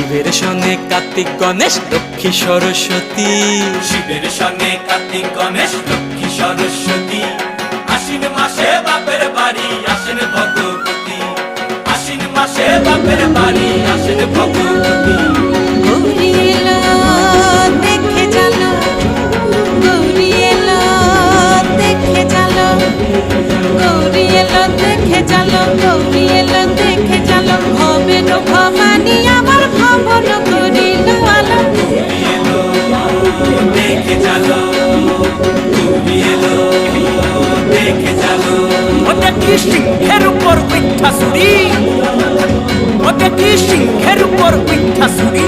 শিবের সঙ্গে কার্তিক গণেশ লক্ষ্মী সরস্বতী, শিবের সঙ্গে কার্তিক গণেশ লক্ষ্মী সরস্বতী। আশ্বিন মাসে বাপের বাড়ি আসেন ভগবতী, আশ্বিন মাসে বাপের বাড়ি আসেন ভগবতী। গৌরী এলো দেখে চলো, গৌরী এলো দেখে চলো, গৌরী এলো দেখে চলো, গৌরী এলো দেখে চলো। ভবেন ভবানী আমার ভবন করিল আলো। গৌরী এলো দেখে চলো, গৌরী এলো দেখে চলো। ওটা কি সিংহের উপর মিথ্যা সুরি, ওটা কি সিংহের উপর মিথ্যা সুরি।